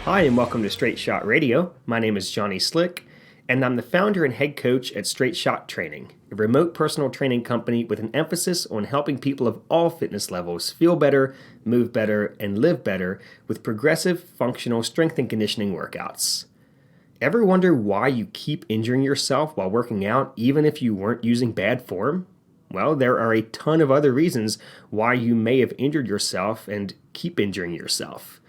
Hi, and welcome to Straight Shot Radio. My name is Johnny Slick, and I'm the founder and head coach at Straight Shot Training, a remote personal training company with an emphasis on helping people of all fitness levels feel better, move better, and live better with progressive, functional strength and conditioning workouts. Ever wonder why you keep injuring yourself while working out, even if you weren't using bad form? Well, there are a ton of other reasons why you may have injured yourself and keep injuring yourself.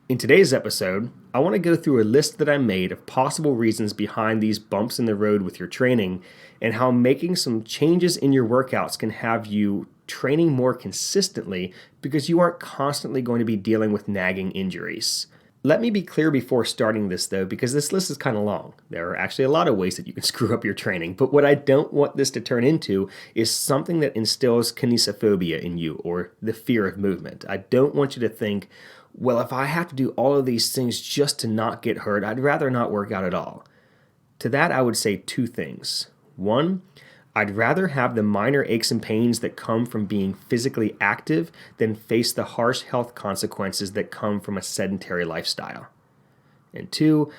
In today's episode, I want to go through a list that I made of possible reasons behind these bumps in the road with your training and how making some changes in your workouts can have you training more consistently because you aren't constantly going to be dealing with nagging injuries. Let me be clear before starting this though, because this list is kind of long. There are actually a lot of ways that you can screw up your training, but what I don't want this to turn into is something that instills kinesiophobia in you or the fear of movement. I don't want you to think, well, if I have to do all of these things just to not get hurt, I'd rather not work out at all. To that, I would say two things. One, I'd rather have the minor aches and pains that come from being physically active than face the harsh health consequences that come from a sedentary lifestyle. And two,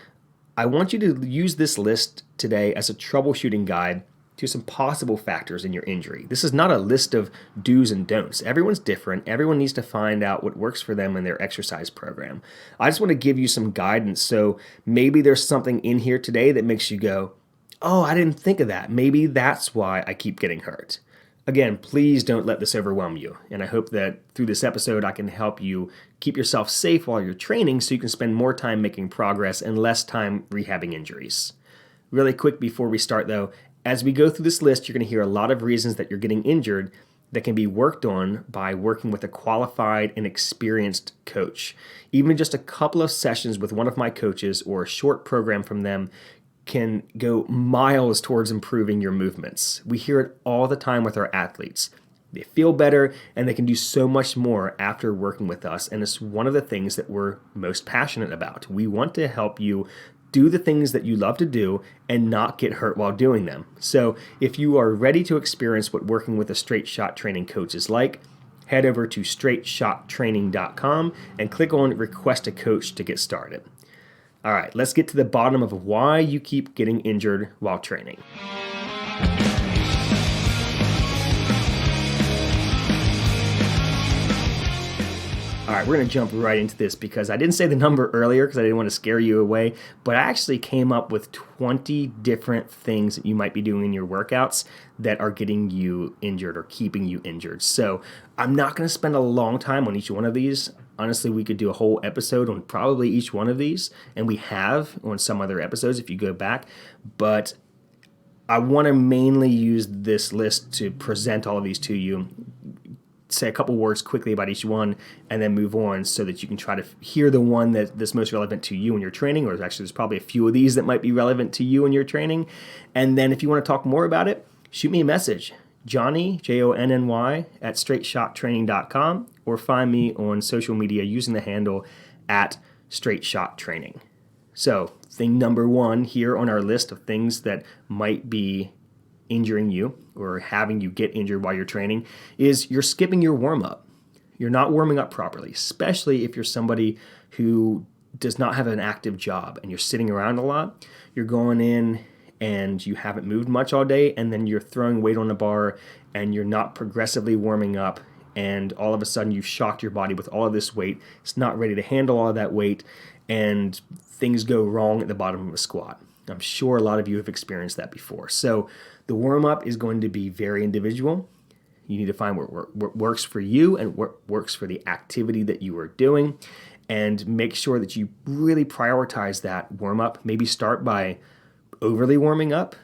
I want you to use this list today as a troubleshooting guide to some possible factors in your injury. This is not a list of do's and don'ts. Everyone's different. Everyone needs to find out what works for them in their exercise program. I just want to give you some guidance, so maybe there's something in here today that makes you go, oh, I didn't think of that. Maybe that's why I keep getting hurt. Again, please don't let this overwhelm you. And I hope that through this episode, I can help you keep yourself safe while you're training so you can spend more time making progress and less time rehabbing injuries. Really quick before we start though, as we go through this list, you're going to hear a lot of reasons that you're getting injured that can be worked on by working with a qualified and experienced coach. Even just a couple of sessions with one of my coaches or a short program from them can go miles towards improving your movements. We hear it all the time with our athletes. They feel better and they can do so much more after working with us. And it's one of the things that we're most passionate about. We want to help you do the things that you love to do and not get hurt while doing them. So if you are ready to experience what working with a Straight Shot Training coach is like, head over to straightshottraining.com and click on Request a Coach to get started. All right, let's get to the bottom of why you keep getting injured while training. All right, we're going to jump right into this because I didn't say the number earlier because I didn't want to scare you away, but I actually came up with 20 different things that you might be doing in your workouts that are getting you injured or keeping you injured. So I'm not going to spend a long time on each one of these. Honestly, we could do a whole episode on probably each one of these, and we have on some other episodes if you go back, but I want to mainly use this list to present all of these to you, say a couple words quickly about each one, and then move on so that you can try to hear the one that's most relevant to you in your training, or actually there's probably a few of these that might be relevant to you in your training. And then if you want to talk more about it, shoot me a message, Johnny, Jonny, at straightshottraining.com, or find me on social media using the handle at straightshottraining. So thing number one here on our list of things that might be injuring you or having you get injured while you're training is you're skipping your warm-up. You're not warming up properly, especially if you're somebody who does not have an active job and you're sitting around a lot. You're going in and you haven't moved much all day, and then you're throwing weight on the bar and you're not progressively warming up, and all of a sudden you've shocked your body with all of this weight. It's not ready to handle all of that weight, and things go wrong at the bottom of a squat. I'm sure a lot of you have experienced that before. So the warm-up is going to be very individual. You need to find what works for you and what works for the activity that you are doing, and make sure that you really prioritize that warm-up. Maybe start by overly warming up,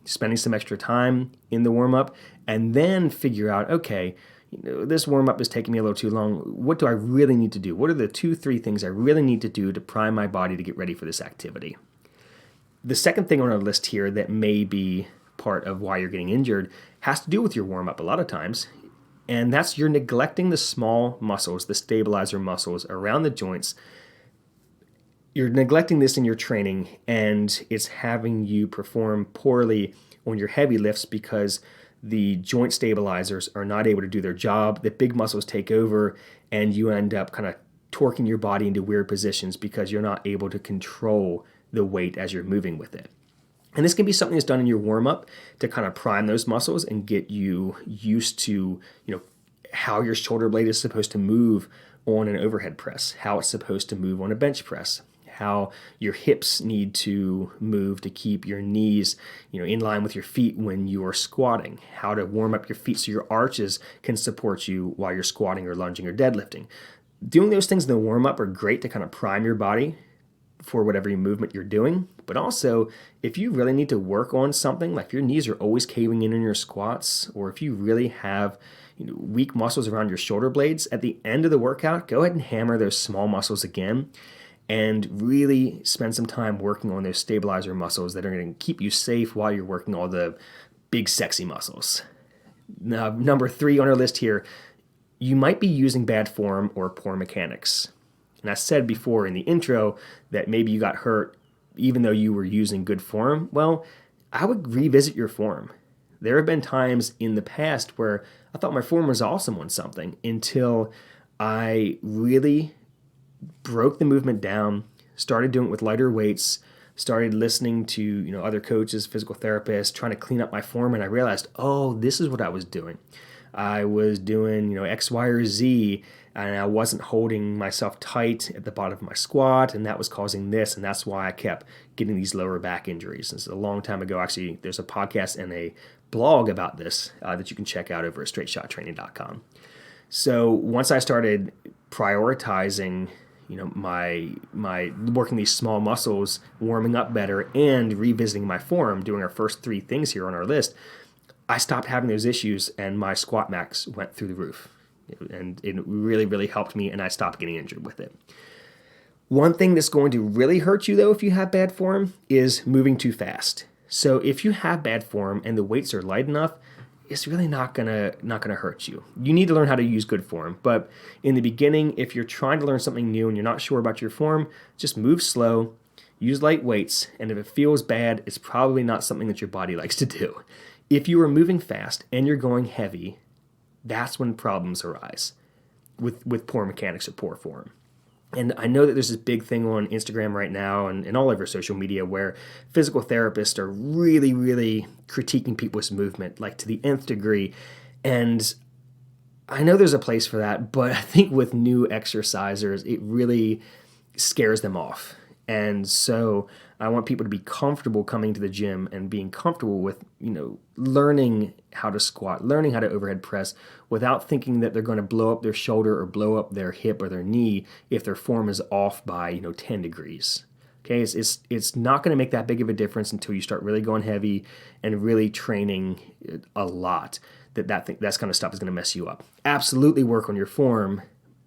spending some extra time in the warm-up, and then figure out, okay, this warm-up is taking me a little too long. What do I really need to do? What are the 2-3 things I really need to do to prime my body to get ready for this activity? The second thing on our list here that may be part of why you're getting injured has to do with your warm-up a lot of times, and that's you're neglecting the small muscles, the stabilizer muscles around the joints. You're neglecting this in your training, and it's having you perform poorly on your heavy lifts because the joint stabilizers are not able to do their job. The big muscles take over, and you end up kind of torquing your body into weird positions because you're not able to control the weight as you're moving with it. And this can be something that's done in your warm-up to kind of prime those muscles and get you used to, how your shoulder blade is supposed to move on an overhead press, how it's supposed to move on a bench press, how your hips need to move to keep your knees, in line with your feet when you are squatting, how to warm up your feet so your arches can support you while you're squatting or lunging or deadlifting. Doing those things in the warm-up are great to kind of prime your body for whatever movement you're doing. But also, if you really need to work on something, like if your knees are always caving in your squats, or if you really have weak muscles around your shoulder blades, at the end of the workout, go ahead and hammer those small muscles again and really spend some time working on those stabilizer muscles that are going to keep you safe while you're working all the big, sexy muscles. Now, number 3 on our list here, you might be using bad form or poor mechanics. And I said before in the intro that maybe you got hurt even though you were using good form. Well, I would revisit your form. There have been times in the past where I thought my form was awesome on something until I really broke the movement down, started doing it with lighter weights, started listening to other coaches, physical therapists, trying to clean up my form, and I realized, oh, this is what I was doing. I was doing X, Y, or Z, and I wasn't holding myself tight at the bottom of my squat, and that was causing this, and that's why I kept getting these lower back injuries. This is a long time ago. Actually, there's a podcast and a blog about this that you can check out over at straightshottraining.com. So once I started prioritizing my working these small muscles, warming up better, and revisiting my form, doing our first 3 things here on our list, I stopped having those issues and my squat max went through the roof. And it really, really helped me, and I stopped getting injured with it. One thing that's going to really hurt you, though, if you have bad form, is moving too fast. So if you have bad form and the weights are light enough, it's really not gonna hurt you. You need to learn how to use good form. But in the beginning, if you're trying to learn something new and you're not sure about your form, just move slow, use light weights, and if it feels bad, it's probably not something that your body likes to do. If you are moving fast and you're going heavy, that's when problems arise with poor mechanics or poor form. And I know that there's this big thing on Instagram right now and all over social media where physical therapists are really, really critiquing people's movement, like to the nth degree. And I know there's a place for that, but I think with new exercisers, it really scares them off. And so I want people to be comfortable coming to the gym and being comfortable with, learning how to squat, learning how to overhead press without thinking that they're going to blow up their shoulder or blow up their hip or their knee if their form is off by, 10 degrees. Okay, it's not going to make that big of a difference until you start really going heavy and really training a lot. That's kind of stuff is going to mess you up. Absolutely work on your form,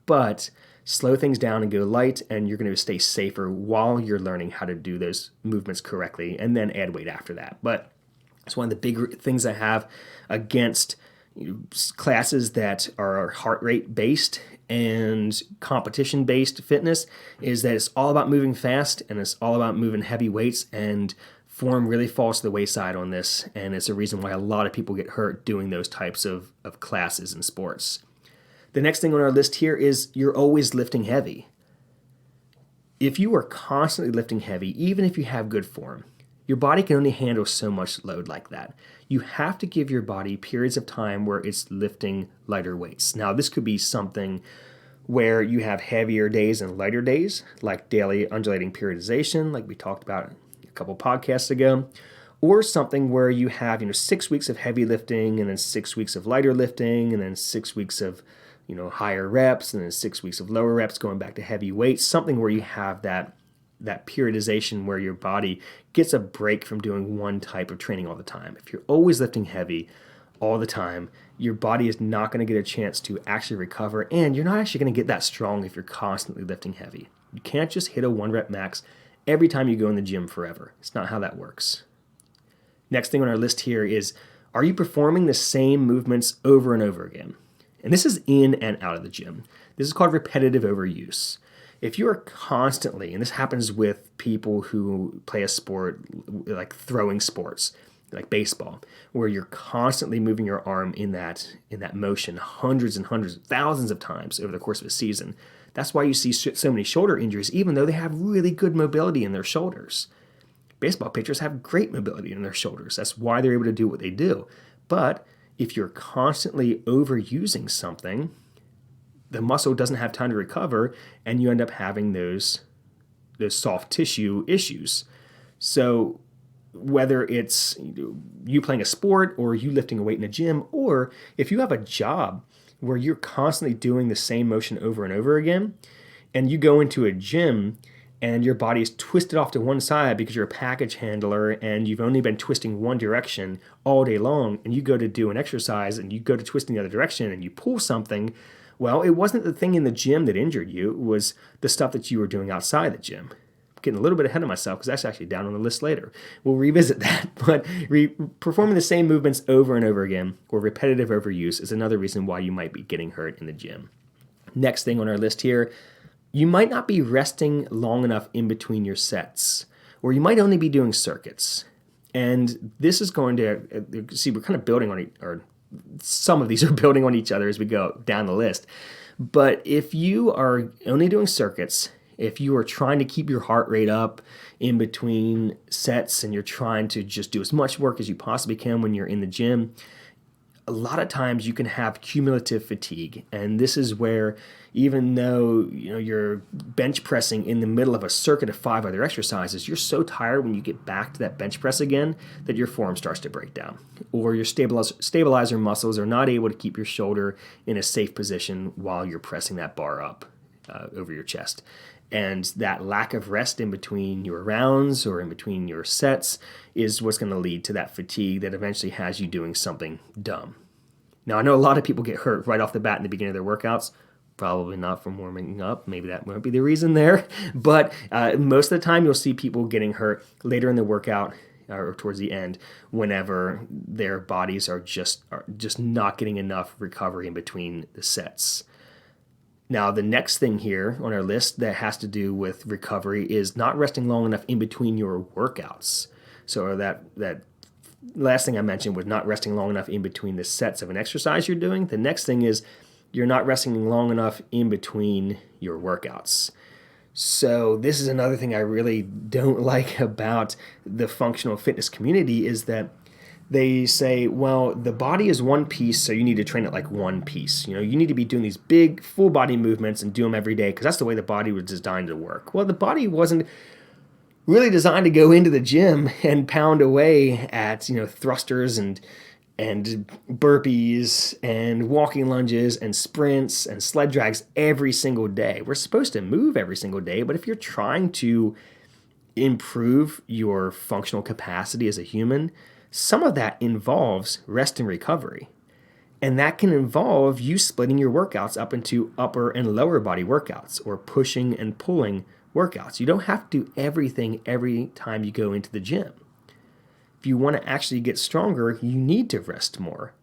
but slow things down and go light, and you're going to stay safer while you're learning how to do those movements correctly, and then add weight after that. But it's one of the big things I have against classes that are heart rate based and competition based fitness is that it's all about moving fast and it's all about moving heavy weights, and form really falls to the wayside on this, and it's a reason why a lot of people get hurt doing those types of classes and sports. The next thing on our list here is you're always lifting heavy. If you are constantly lifting heavy, even if you have good form, your body can only handle so much load like that. You have to give your body periods of time where it's lifting lighter weights. Now, this could be something where you have heavier days and lighter days, like daily undulating periodization, like we talked about a couple podcasts ago, or something where you have 6 weeks of heavy lifting and then 6 weeks of lighter lifting and then 6 weeks of higher reps and then 6 weeks of lower reps going back to heavy weights, something where you have that periodization where your body gets a break from doing one type of training all the time. If you're always lifting heavy all the time, your body is not going to get a chance to actually recover, and you're not actually going to get that strong if you're constantly lifting heavy. You can't just hit a 1 rep max every time you go in the gym forever. It's not how that works. Next thing on our list here is, are you performing the same movements over and over again? And this is in and out of the gym. This is called repetitive overuse. If you are constantly, and this happens with people who play a sport like throwing sports, like baseball, where you're constantly moving your arm in that motion hundreds and hundreds, thousands of times over the course of a season, That's why you see so many shoulder injuries, even though they have really good mobility in their shoulders. Baseball pitchers have great mobility in their shoulders. That's why they're able to do what they do. But if you're constantly overusing something, the muscle doesn't have time to recover, and you end up having those soft tissue issues. So whether it's you playing a sport or you lifting a weight in a gym, or if you have a job where you're constantly doing the same motion over and over again, and you go into a gym and your body is twisted off to one side because you're a package handler and you've only been twisting one direction all day long, and you go to do an exercise and you go to twist in the other direction and you pull something, well, it wasn't the thing in the gym that injured you. It was the stuff that you were doing outside the gym. I'm getting a little bit ahead of myself because that's actually down on the list later. We'll revisit that. But performing the same movements over and over again, or repetitive overuse, is another reason why you might be getting hurt in the gym. Next thing on our list here, you might not be resting long enough in between your sets, or you might only be doing circuits. And this is going to, see, we're kind of building on it, or some of these are building on each other as we go down the list. But if you are only doing circuits, if you are trying to keep your heart rate up in between sets and you're trying to just do as much work as you possibly can when you're in the gym, a lot of times you can have cumulative fatigue. And this is where, even though you're bench pressing in the middle of a circuit of 5 other exercises, you're so tired when you get back to that bench press again that your form starts to break down, or your stabilizer muscles are not able to keep your shoulder in a safe position while you're pressing that bar up over your chest. And that lack of rest in between your rounds or in between your sets is what's going to lead to that fatigue that eventually has you doing something dumb. Now, I know a lot of people get hurt right off the bat in the beginning of their workouts. Probably not from warming up. Maybe that won't be the reason there. But most of the time, you'll see people getting hurt later in the workout or towards the end, whenever their bodies are just not getting enough recovery in between the sets. Now, the next thing here on our list that has to do with recovery is not resting long enough in between your workouts. So that last thing I mentioned was not resting long enough in between the sets of an exercise you're doing. The next thing is you're not resting long enough in between your workouts. So this is another thing I really don't like about the functional fitness community, is that they say, well, the body is one piece, so you need to train it like one piece. You need to be doing these big full body movements and do them every day because that's the way the body was designed to work. Well, the body wasn't really designed to go into the gym and pound away at thrusters and burpees and walking lunges and sprints and sled drags every single day. We're supposed to move every single day, but if you're trying to improve your functional capacity as a human, some of that involves rest and recovery. And that can involve you splitting your workouts up into upper and lower body workouts, or pushing and pulling workouts. You don't have to do everything every time you go into the gym. If you want to actually get stronger, you need to rest more.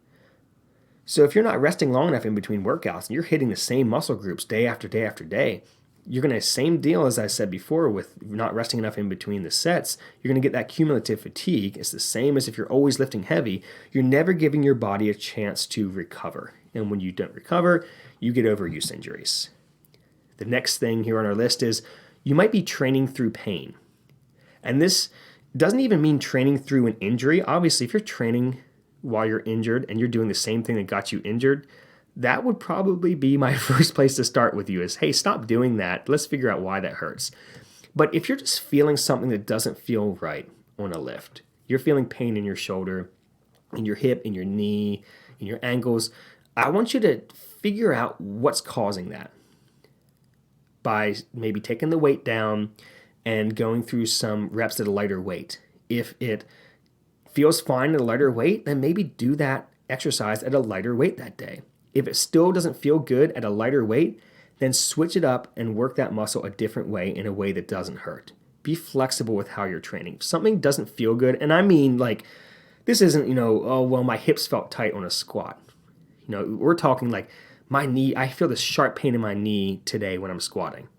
So if you're not resting long enough in between workouts and you're hitting the same muscle groups day after day after day, you're going to, same deal as I said before with not resting enough in between the sets, you're going to get that cumulative fatigue. It's the same as if you're always lifting heavy. You're never giving your body a chance to recover. And when you don't recover, you get overuse injuries. The next thing here on our list is you might be training through pain. And this doesn't even mean training through an injury. Obviously, if you're training while you're injured and you're doing the same thing that got you injured, that would probably be my first place to start with you is, hey, stop doing that. Let's figure out why that hurts. But if you're just feeling something that doesn't feel right on a lift, you're feeling pain in your shoulder, in your hip, in your knee, in your ankles, I want you to figure out what's causing that by maybe taking the weight down and going through some reps at a lighter weight. If it feels fine at a lighter weight, then maybe do that exercise at a lighter weight that day. If it still doesn't feel good at a lighter weight, then switch it up and work that muscle a different way, in a way that doesn't hurt. Be flexible with how you're training. If something doesn't feel good, and I mean, like, this isn't, oh, well, my hips felt tight on a squat. We're talking like my knee, I feel this sharp pain in my knee today when I'm squatting.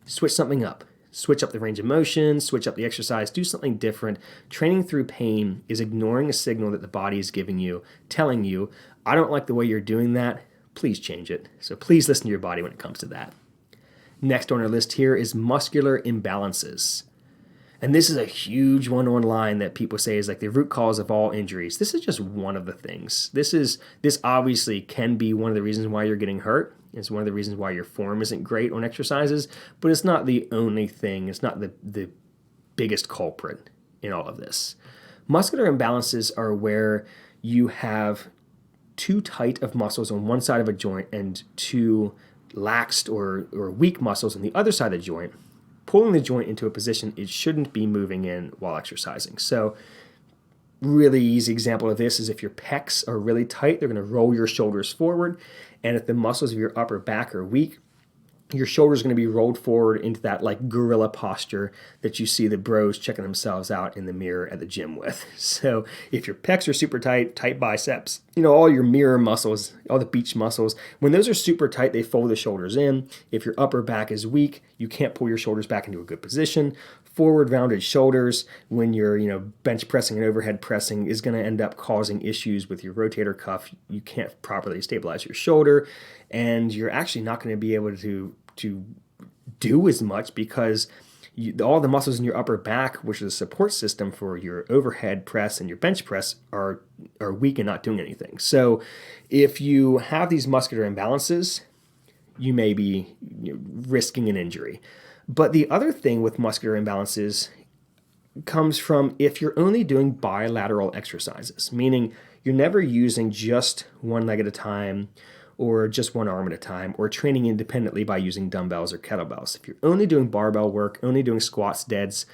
Switch something up. Switch up the range of motion, switch up the exercise, do something different. Training through pain is ignoring a signal that the body is giving you, telling you, I don't like the way you're doing that, please change it. So please listen to your body when it comes to that. Next on our list here is muscular imbalances. And this is a huge one online that people say is like the root cause of all injuries. This is just one of the things. This obviously can be one of the reasons why you're getting hurt. It's one of the reasons why your form isn't great on exercises, but it's not the only thing. It's not the biggest culprit in all of this. Muscular imbalances are where you have too tight of muscles on one side of a joint and too laxed or weak muscles on the other side of the joint, pulling the joint into a position it shouldn't be moving in while exercising. So really easy example of this is if your pecs are really tight, they're going to roll your shoulders forward. And if the muscles of your upper back are weak, your shoulders are going to be rolled forward into that like gorilla posture that you see the bros checking themselves out in the mirror at the gym with. So if your pecs are super tight, tight biceps, all your mirror muscles, all the beach muscles, when those are super tight, they fold the shoulders in. If your upper back is weak, you can't pull your shoulders back into a good position. Forward rounded shoulders when you're, bench pressing and overhead pressing is going to end up causing issues with your rotator cuff. You can't properly stabilize your shoulder, and you're actually not going to be able to do as much because all the muscles in your upper back, which is a support system for your overhead press and your bench press, are weak and not doing anything. So if you have these muscular imbalances, you may be risking an injury. But the other thing with muscular imbalances comes from if you're only doing bilateral exercises, meaning you're never using just one leg at a time or just one arm at a time, or training independently by using dumbbells or kettlebells. If you're only doing barbell work, only doing squats, deads,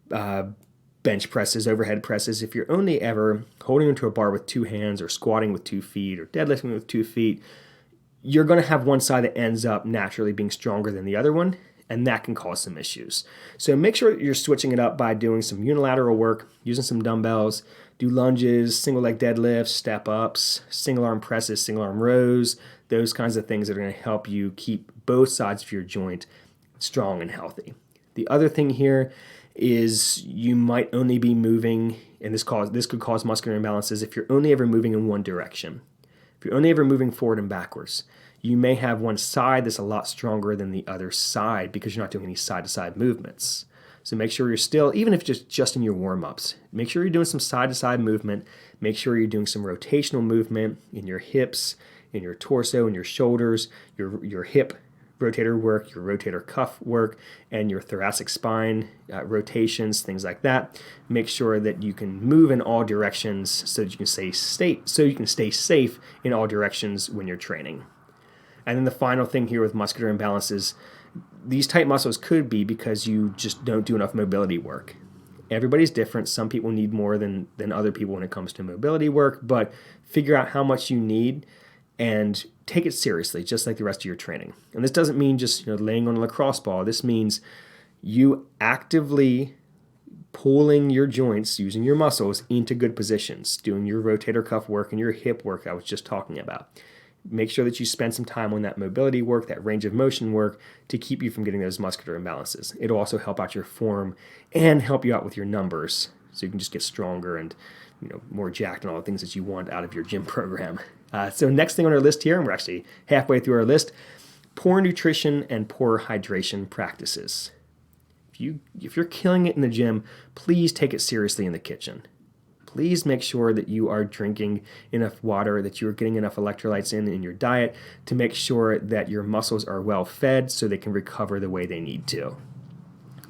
bench presses, overhead presses, if you're only ever holding onto a bar with two hands or squatting with 2 feet or deadlifting with 2 feet, you're going to have one side that ends up naturally being stronger than the other one, and that can cause some issues. So make sure you're switching it up by doing some unilateral work, using some dumbbells, do lunges, single leg deadlifts, step ups, single arm presses, single arm rows, those kinds of things that are going to help you keep both sides of your joint strong and healthy. The other thing here is you might only be moving, and this could cause muscular imbalances if you're only ever moving in one direction. If you're only ever moving forward and backwards, you may have one side that's a lot stronger than the other side because you're not doing any side-to-side movements. So make sure you're still, even if just in your warm-ups, make sure you're doing some side-to-side movement. Make sure you're doing some rotational movement in your hips, in your torso, in your shoulders, your hip rotator work, your rotator cuff work, and your thoracic spine rotations, things like that. Make sure that you can move in all directions so that you can stay safe in all directions when you're training. And then the final thing here with muscular imbalances, these tight muscles could be because you just don't do enough mobility work. Everybody's different. Some people need more than other people when it comes to mobility work, but figure out how much you need and take it seriously, just like the rest of your training. And this doesn't mean just laying on a lacrosse ball. This means you actively pulling your joints, using your muscles into good positions, doing your rotator cuff work and your hip work I was just talking about. Make sure that you spend some time on that mobility work, that range of motion work, to keep you from getting those muscular imbalances. It'll also help out your form and help you out with your numbers, so you can just get stronger and more jacked and all the things that you want out of your gym program. So next thing on our list here, and we're actually halfway through our list, poor nutrition and poor hydration practices. If you're killing it in the gym, please take it seriously in the kitchen. Please make sure that you are drinking enough water, that you are getting enough electrolytes in your diet to make sure that your muscles are well fed so they can recover the way they need to.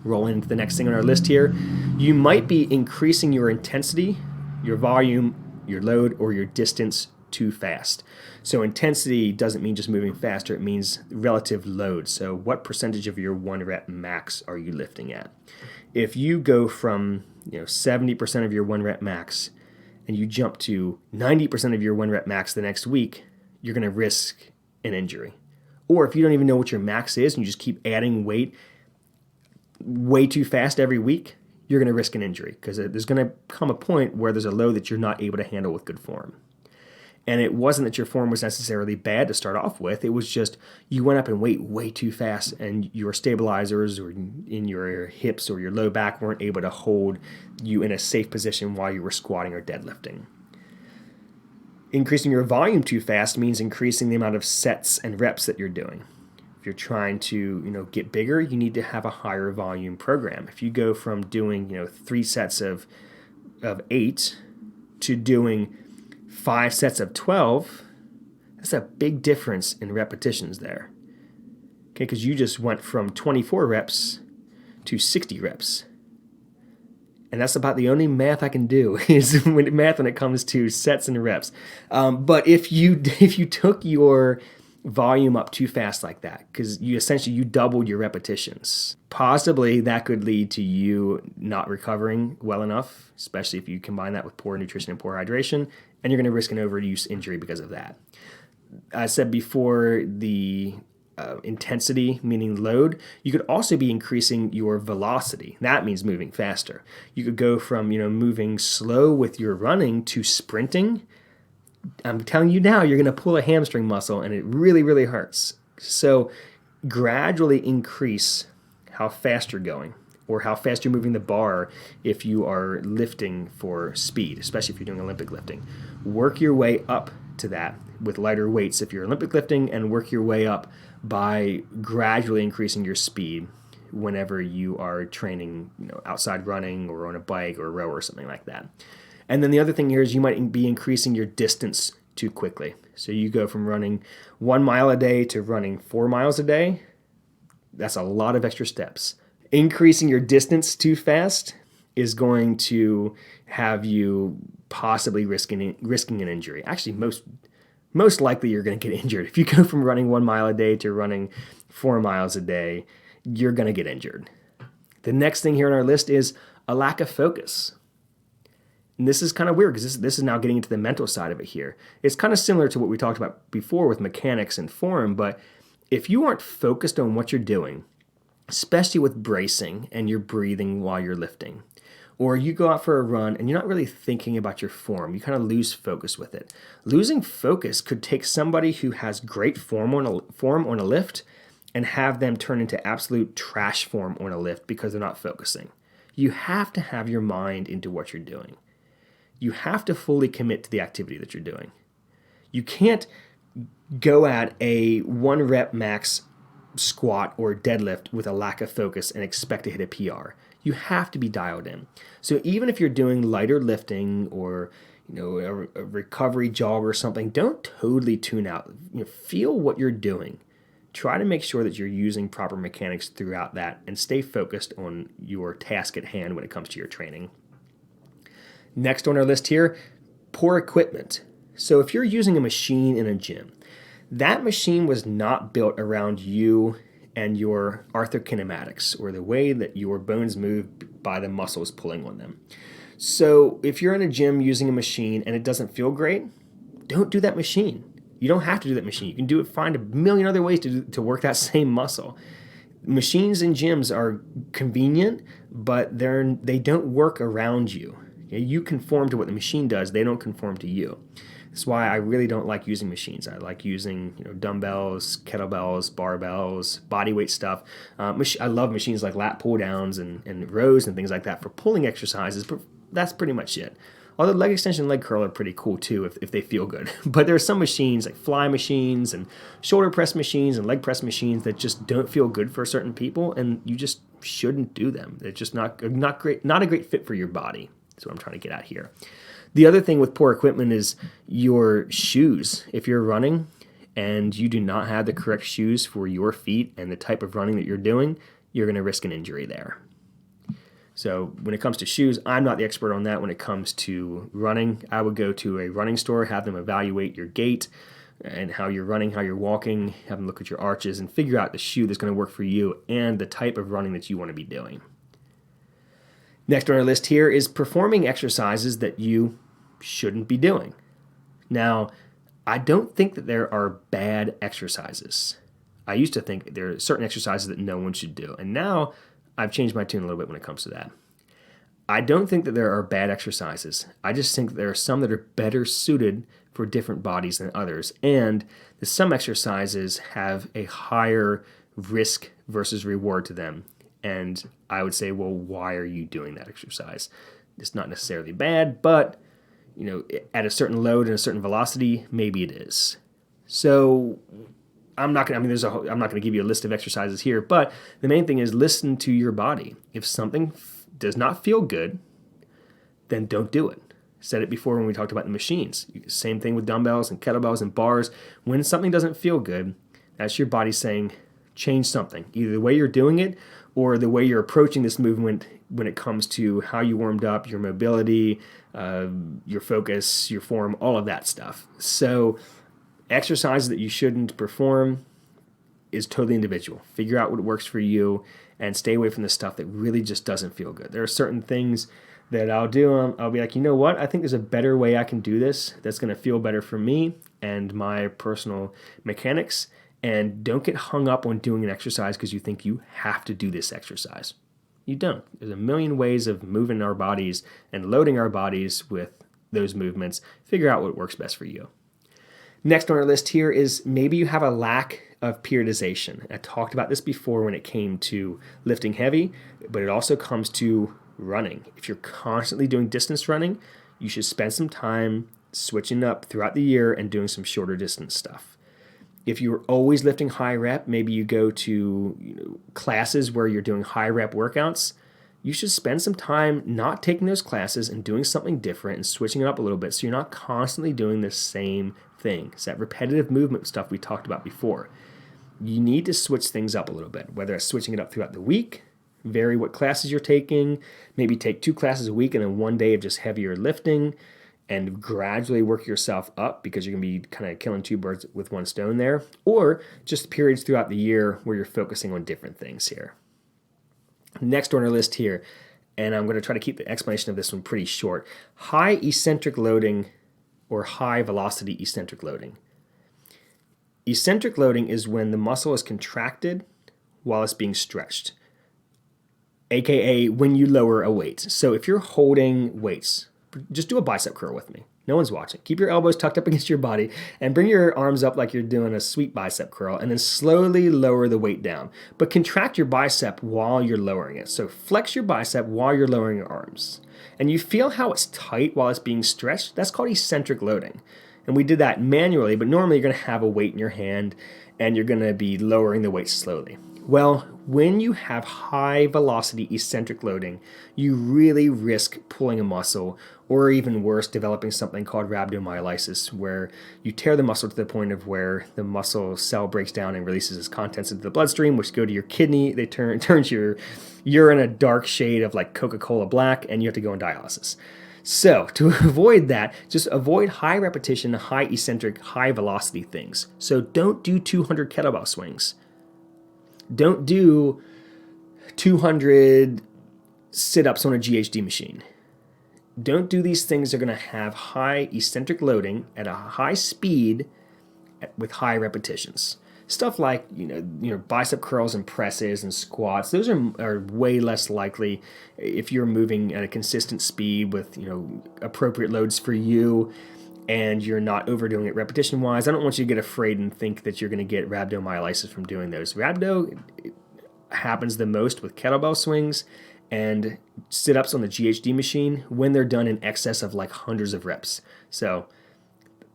Rolling into the next thing on our list here, you might be increasing your intensity, your volume, your load, or your distance too fast. So intensity doesn't mean just moving faster, it means relative load. So what percentage of your 1 rep max are you lifting at? If you go from 70% of your 1 rep max and you jump to 90% of your 1 rep max the next week, you're going to risk an injury. Or if you don't even know what your max is and you just keep adding weight way too fast every week, you're going to risk an injury because there's going to come a point where there's a load that you're not able to handle with good form. And it wasn't that your form was necessarily bad to start off with. It was just you went up in weight way too fast and your stabilizers or in your hips or your low back weren't able to hold you in a safe position while you were squatting or deadlifting. Increasing your volume too fast means increasing the amount of sets and reps that you're doing. If you're trying to, get bigger, you need to have a higher volume program. If you go from doing, 3 sets of 8 to doing 5 sets of 12, that's a big difference in repetitions there. Okay, because you just went from 24 reps to 60 reps. And that's about the only math I can do is math when it comes to sets and reps. But if you took your volume up too fast like that, because you doubled your repetitions, possibly that could lead to you not recovering well enough, especially if you combine that with poor nutrition and poor hydration, and you're going to risk an overuse injury because of that. I said before, the intensity, meaning load, you could also be increasing your velocity. That means moving faster. You could go from, moving slow with your running to sprinting. I'm telling you now, you're going to pull a hamstring muscle and it really, really hurts. So gradually increase how fast you're going or how fast you're moving the bar if you are lifting for speed, especially if you're doing Olympic lifting. Work your way up to that with lighter weights if you're Olympic lifting, and work your way up by gradually increasing your speed whenever you are training, outside running or on a bike or a row or something like that. And then the other thing here is you might be increasing your distance too quickly. So you go from running 1 mile a day to running 4 miles a day. That's a lot of extra steps. Increasing your distance too fast is going to have you possibly risking an injury. Actually, most likely you're going to get injured. If you go from running 1 mile a day to running 4 miles a day, you're going to get injured. The next thing here on our list is a lack of focus. And this is kind of weird because this is now getting into the mental side of it here. It's kind of similar to what we talked about before with mechanics and form, but if you aren't focused on what you're doing, especially with bracing and you're breathing while you're lifting, or you go out for a run and you're not really thinking about your form, you kind of lose focus with it. Losing focus could take somebody who has great form on a lift and have them turn into absolute trash form on a lift because they're not focusing. You have to have your mind into what you're doing. You have to fully commit to the activity that you're doing. You can't go at a 1 rep max squat or deadlift with a lack of focus and expect to hit a PR. You have to be dialed in. So even if you're doing lighter lifting or a recovery jog or something, don't totally tune out. Feel what you're doing. Try to make sure that you're using proper mechanics throughout that and stay focused on your task at hand when it comes to your training. Next on our list here, poor equipment. So if you're using a machine in a gym, that machine was not built around you and your arthrokinematics, or the way that your bones move by the muscles pulling on them. So if you're in a gym using a machine and it doesn't feel great, don't do that machine. You don't have to do that machine. You can find a million other ways to work that same muscle. Machines in gyms are convenient, but they don't work around you. You conform to what the machine does. They don't conform to you. That's why I really don't like using machines. I like using dumbbells, kettlebells, barbells, body weight stuff. I love machines like lat pull downs and rows and things like that for pulling exercises, but that's pretty much it. Although leg extension and leg curl are pretty cool too if they feel good. But there are some machines like fly machines and shoulder press machines and leg press machines that just don't feel good for certain people, and you just shouldn't do them. They're just not a great fit for your body. That's what I'm trying to get at here. The other thing with poor equipment is your shoes. If you're running and you do not have the correct shoes for your feet and the type of running that you're doing, you're going to risk an injury there. So when it comes to shoes, I'm not the expert on that. When it comes to running, I would go to a running store, have them evaluate your gait and how you're running, how you're walking, have them look at your arches and figure out the shoe that's going to work for you and the type of running that you want to be doing. Next on our list here is performing exercises that you shouldn't be doing. Now, I don't think that there are bad exercises. I used to think there are certain exercises that no one should do, and now I've changed my tune a little bit when it comes to that. I don't think that there are bad exercises. I just think that there are some that are better suited for different bodies than others, and that some exercises have a higher risk versus reward to them. And I would say, well, why are you doing that exercise? It's not necessarily bad, but at a certain load and a certain velocity, maybe it is. So I'm not going to give you a list of exercises here, but the main thing is listen to your body. If something does not feel good, then don't do it. Said it before when we talked about the machines. Same thing with dumbbells and kettlebells and bars. When something doesn't feel good, that's your body saying, change something. Either the way you're doing it or the way you're approaching this movement when it comes to how you warmed up, your mobility, your focus, your form, all of that stuff. So exercises that you shouldn't perform is totally individual. Figure out what works for you and stay away from the stuff that really just doesn't feel good. There are certain things that I'll do. I'll be like, you know what? I think there's a better way I can do this that's going to feel better for me and my personal mechanics. And don't get hung up on doing an exercise because you think you have to do this exercise. You don't. There's a million ways of moving our bodies and loading our bodies with those movements. Figure out what works best for you. Next on our list here is maybe you have a lack of periodization. I talked about this before when it came to lifting heavy, but it also comes to running. If you're constantly doing distance running, you should spend some time switching up throughout the year and doing some shorter distance stuff. If you're always lifting high rep, maybe you go to classes where you're doing high rep workouts. You should spend some time not taking those classes and doing something different and switching it up a little bit so you're not constantly doing the same thing. It's that repetitive movement stuff we talked about before. You need to switch things up a little bit, whether it's switching it up throughout the week, vary what classes you're taking, maybe take 2 classes a week and then 1 day of just heavier lifting, and gradually work yourself up because you're going to be kind of killing 2 birds with 1 stone there, or just periods throughout the year where you're focusing on different things here. Next on our list here, and I'm going to try to keep the explanation of this one pretty short, high eccentric loading or high velocity eccentric loading. Eccentric loading is when the muscle is contracted while it's being stretched, aka when you lower a weight. So if you're holding weights, just do a bicep curl with me. No one's watching. Keep your elbows tucked up against your body and bring your arms up like you're doing a sweet bicep curl and then slowly lower the weight down. But contract your bicep while you're lowering it. So flex your bicep while you're lowering your arms. And you feel how it's tight while it's being stretched? That's called eccentric loading. And we did that manually, but normally you're going to have a weight in your hand and you're going to be lowering the weight slowly. Well, when you have high velocity eccentric loading, you really risk pulling a muscle, or even worse, developing something called rhabdomyolysis, where you tear the muscle to the point of where the muscle cell breaks down and releases its contents into the bloodstream, which go to your kidney. They turns your urine a dark shade of like Coca-Cola black, and you have to go on dialysis. So to avoid that, just avoid high repetition, high eccentric, high velocity things. So don't do 200 kettlebell swings. Don't do 200 sit-ups on a GHD machine. Don't do these things that are going to have high eccentric loading at a high speed with high repetitions. Stuff like bicep curls and presses and squats. Those are way less likely if you're moving at a consistent speed with appropriate loads for you, and you're not overdoing it repetition-wise. I don't want you to get afraid and think that you're going to get rhabdomyolysis from doing those. Rhabdo happens the most with kettlebell swings and sit-ups on the GHD machine when they're done in excess of like hundreds of reps. So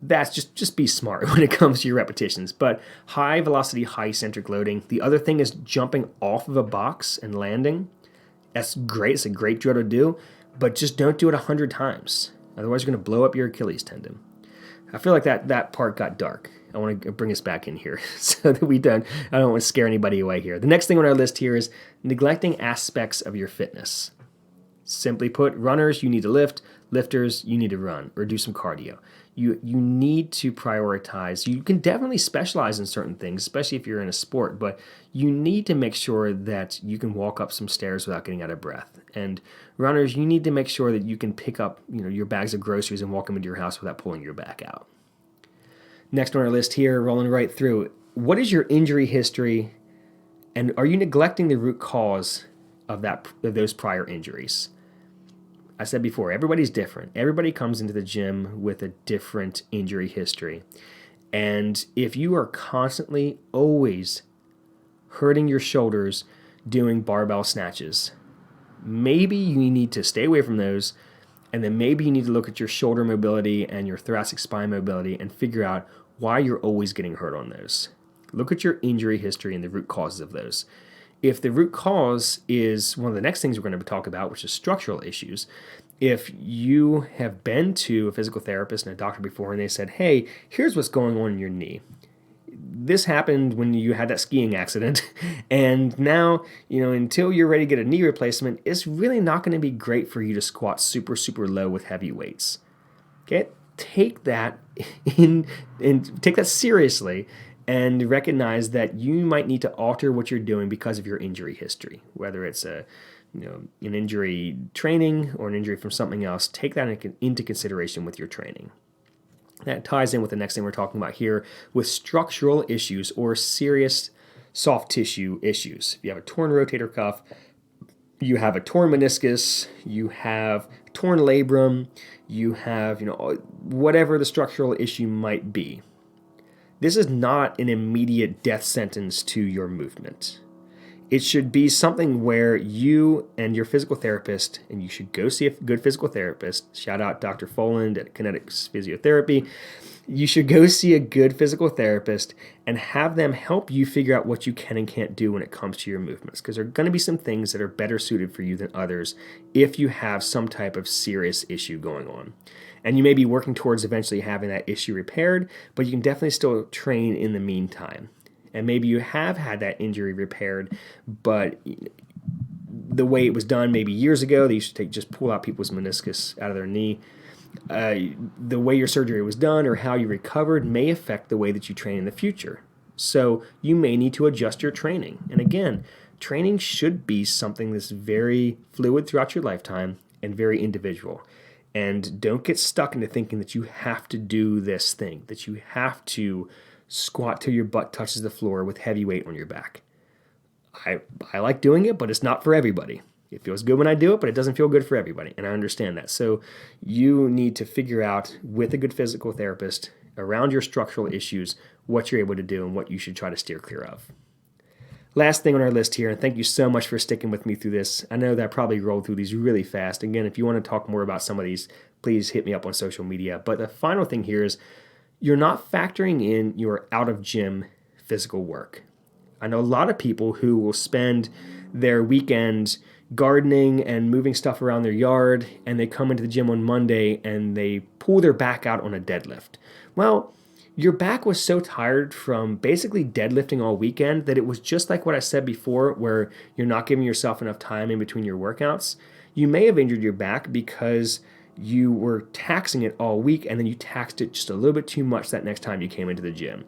that's just be smart when it comes to your repetitions. But high velocity, high eccentric loading. The other thing is jumping off of a box and landing. That's great. It's a great drill to do, but just don't do it 100 times. Otherwise, you're going to blow up your Achilles tendon. I feel like that part got dark. I want to bring us back in here so that I don't want to scare anybody away here. The next thing on our list here is neglecting aspects of your fitness. Simply put, runners, you need to lift. Lifters, you need to run or do some cardio. You need to prioritize. You can definitely specialize in certain things, especially if you're in a sport, but you need to make sure that you can walk up some stairs without getting out of breath. And runners, you need to make sure that you can pick up your bags of groceries and walk them into your house without pulling your back out. Next on our list here, rolling right through, what is your injury history, and are you neglecting the root cause of those prior injuries? I said before, everybody's different. Everybody comes into the gym with a different injury history. And if you are constantly, always hurting your shoulders doing barbell snatches, maybe you need to stay away from those, and then maybe you need to look at your shoulder mobility and your thoracic spine mobility and figure out why you're always getting hurt on those. Look at your injury history and the root causes of those. If the root cause is one of the next things we're going to talk about, which is structural issues, if you have been to a physical therapist and a doctor before and they said, hey, here's what's going on in your knee. This happened when you had that skiing accident, and now, until you're ready to get a knee replacement, it's really not going to be great for you to squat super, super low with heavy weights. Okay? Take that in and take that seriously and recognize that you might need to alter what you're doing because of your injury history, whether it's an injury training or an injury from something else. Take that into consideration with your training. That ties in with the next thing we're talking about here with structural issues or serious soft tissue issues. If you have a torn rotator cuff, you have a torn meniscus, you have torn labrum, you have, whatever the structural issue might be. This is not an immediate death sentence to your movement. It should be something where you and your physical therapist, and you should go see a good physical therapist. Shout out Dr. Foland at Kinetics Physiotherapy. You should go see a good physical therapist and have them help you figure out what you can and can't do when it comes to your movements, because there are going to be some things that are better suited for you than others if you have some type of serious issue going on. And you may be working towards eventually having that issue repaired, but you can definitely still train in the meantime. And maybe you have had that injury repaired, but the way it was done maybe years ago, they used to just pull out people's meniscus out of their knee. The way your surgery was done or how you recovered may affect the way that you train in the future. So you may need to adjust your training. And again, training should be something that's very fluid throughout your lifetime and very individual. And don't get stuck into thinking that you have to do this thing, that you have to squat till your butt touches the floor with heavy weight on your back. I like doing it, but it's not for everybody. It feels good when I do it, but it doesn't feel good for everybody, and I understand that. So you need to figure out with a good physical therapist around your structural issues what you're able to do and what you should try to steer clear of. Last thing on our list here, and thank you so much for sticking with me through this. I know that I probably rolled through these really fast. Again, if you want to talk more about some of these, please hit me up on social media. But the final thing here is you're not factoring in your out-of-gym physical work. I know a lot of people who will spend their weekend gardening and moving stuff around their yard, and they come into the gym on Monday and they pull their back out on a deadlift. Well, your back was so tired from basically deadlifting all weekend that it was just like what I said before, where you're not giving yourself enough time in between your workouts. You may have injured your back because you were taxing it all week and then you taxed it just a little bit too much that next time you came into the gym.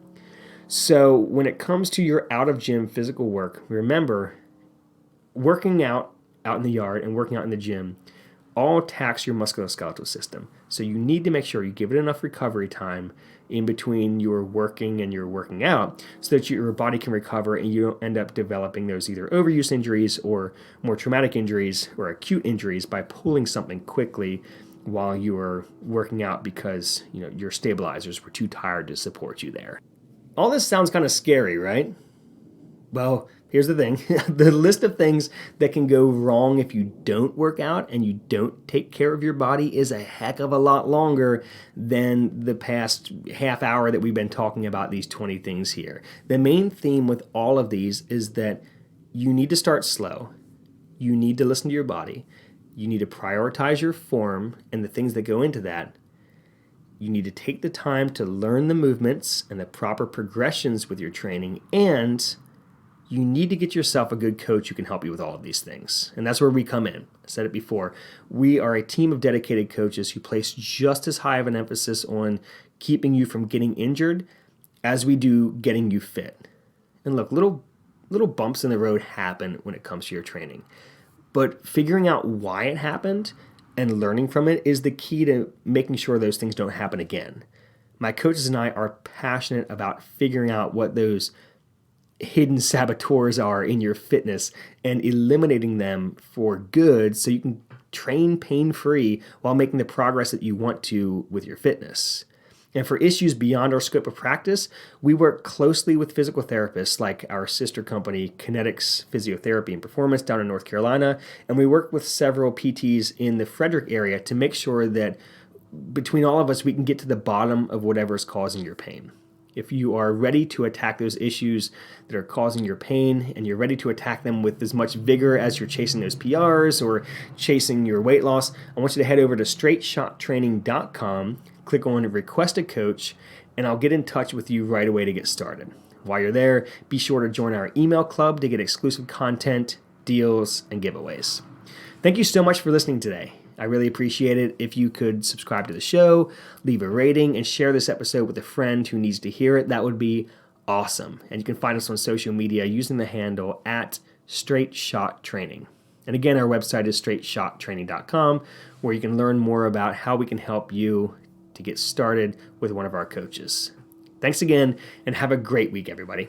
So when it comes to your out-of-gym physical work, remember, working out in the yard and working out in the gym all tax your musculoskeletal system. So you need to make sure you give it enough recovery time in between your working and your working out so that your body can recover and you don't end up developing those either overuse injuries or more traumatic injuries or acute injuries by pulling something quickly while you were working out because your stabilizers were too tired to support you there. All this sounds kind of scary, right? Well, here's the thing. The list of things that can go wrong if you don't work out and you don't take care of your body is a heck of a lot longer than the past half hour that we've been talking about these 20 things here. The main theme with all of these is that you need to start slow. You need to listen to your body. You need to prioritize your form and the things that go into that. You need to take the time to learn the movements and the proper progressions with your training, and you need to get yourself a good coach who can help you with all of these things. And that's where we come in. I said it before. We are a team of dedicated coaches who place just as high of an emphasis on keeping you from getting injured as we do getting you fit. And look, little bumps in the road happen when it comes to your training. But figuring out why it happened and learning from it is the key to making sure those things don't happen again. My coaches and I are passionate about figuring out what those hidden saboteurs are in your fitness and eliminating them for good so you can train pain-free while making the progress that you want to with your fitness. And for issues beyond our scope of practice, we work closely with physical therapists like our sister company, Kinetics Physiotherapy and Performance down in North Carolina, and we work with several PTs in the Frederick area to make sure that between all of us, we can get to the bottom of whatever is causing your pain. If you are ready to attack those issues that are causing your pain and you're ready to attack them with as much vigor as you're chasing those PRs or chasing your weight loss, I want you to head over to straightshottraining.com, click on Request a Coach, and I'll get in touch with you right away to get started. While you're there, be sure to join our email club to get exclusive content, deals, and giveaways. Thank you so much for listening today. I really appreciate it if you could subscribe to the show, leave a rating, and share this episode with a friend who needs to hear it. That would be awesome. And you can find us on social media using the handle at Straight Shot Training. And again, our website is straightshottraining.com, where you can learn more about how we can help you to get started with one of our coaches. Thanks again, and have a great week, everybody.